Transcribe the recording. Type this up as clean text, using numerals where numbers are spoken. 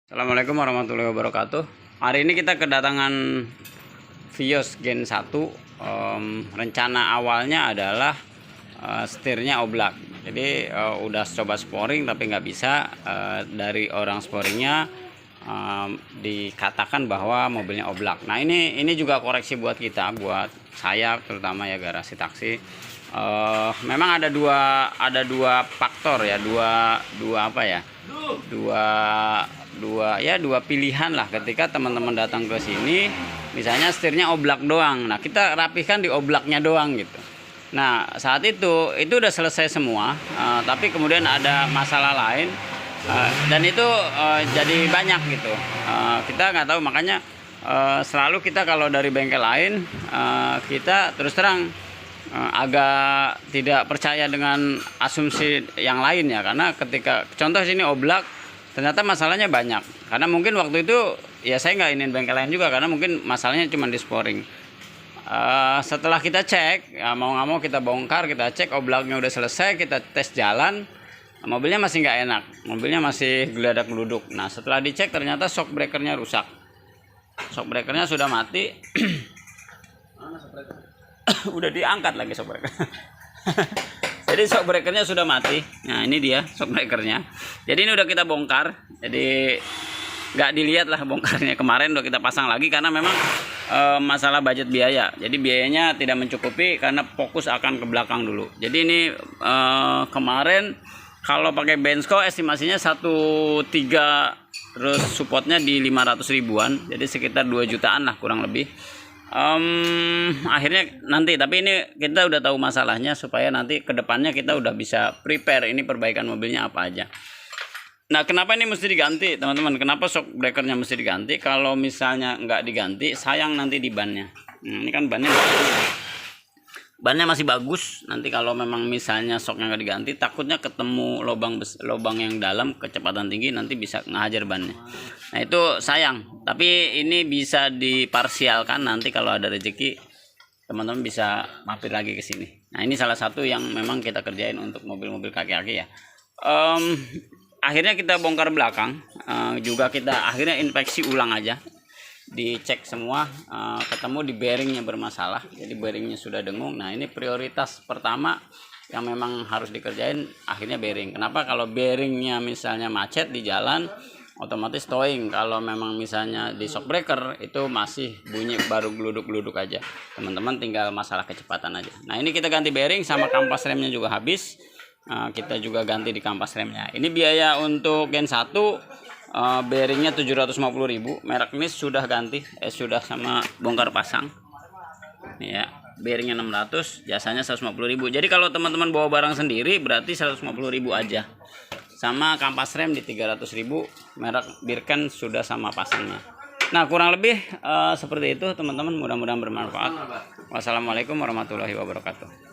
Assalamualaikum warahmatullahi wabarakatuh. Hari ini kita kedatangan Vios Gen 1. Rencana awalnya adalah setirnya oblak. Jadi udah coba sporing tapi nggak bisa. Dari orang sporingnya dikatakan bahwa mobilnya oblak. Nah ini juga koreksi buat kita, buat saya terutama ya, garasi taksi. Memang ada dua faktor ya, dua pilihan lah ketika teman-teman datang ke sini. Misalnya setirnya oblak doang, nah kita rapihkan di oblaknya doang gitu. Nah saat itu udah selesai semua, tapi kemudian ada masalah lain, dan itu jadi banyak gitu. Kita nggak tahu, makanya selalu kita kalau dari bengkel lain, kita terus terang agak tidak percaya dengan asumsi yang lain ya, karena ketika contoh sini oblak ternyata masalahnya banyak, karena mungkin waktu itu ya saya nggak ingin bengkel lain juga, karena mungkin masalahnya cuma di sporing. Setelah kita cek, ya mau nggak mau kita bongkar, kita cek oblaknya udah selesai, kita tes jalan, mobilnya masih nggak enak, mobilnya masih geladak geluduk. Nah setelah dicek ternyata shock breakernya rusak, shock breakernya sudah mati. Udah diangkat lagi shock breaker. Jadi shock breakernya sudah mati. Nah ini dia shock breakernya. Jadi ini udah kita bongkar. Jadi nggak dilihat lah bongkarnya, kemarin udah kita pasang lagi karena memang masalah budget biaya. Jadi biayanya tidak mencukupi karena fokus akan ke belakang dulu. Jadi ini kemarin kalau pakai Bensko estimasinya 1.3, terus supportnya di 500 ribuan. Jadi sekitar 2 jutaan lah kurang lebih. Akhirnya nanti, tapi ini kita udah tahu masalahnya supaya nanti kedepannya kita udah bisa prepare ini perbaikan mobilnya apa aja. Nah kenapa ini mesti diganti teman-teman, kenapa shock breakernya mesti diganti? Kalau misalnya nggak diganti sayang nanti di bannya. Ini kan bannya masih bagus, nanti kalau memang misalnya shocknya nggak diganti takutnya ketemu lubang yang dalam kecepatan tinggi, nanti bisa ngehajar bannya. Nah itu sayang, tapi ini bisa diparsialkan, nanti kalau ada rezeki teman-teman bisa mampir lagi ke sini. Nah ini salah satu yang memang kita kerjain untuk mobil-mobil kaki-kaki ya. Akhirnya kita bongkar belakang, juga kita akhirnya inspeksi ulang aja, dicek semua, ketemu di bearingnya bermasalah, jadi bearingnya sudah dengung. Nah ini prioritas pertama yang memang harus dikerjain, akhirnya bearing. Kenapa? Kalau bearingnya misalnya macet di jalan otomatis towing. Kalau memang misalnya di shock breaker itu masih bunyi baru geluduk-geluduk aja, teman-teman tinggal masalah kecepatan aja. Nah ini kita ganti bearing, sama kampas remnya juga habis, kita juga ganti di kampas remnya. Ini biaya untuk Gen 1, bearingnya 750.000, merek ini sudah ganti, sudah sama bongkar pasang ya. Bearingnya 600, jasanya 150.000. Jadi kalau teman-teman bawa barang sendiri berarti 150.000 aja, sama kampas rem di 300.000, merek Birken sudah sama pasangnya. Nah kurang lebih seperti itu teman-teman, mudah-mudahan bermanfaat. Wassalamualaikum warahmatullahi wabarakatuh.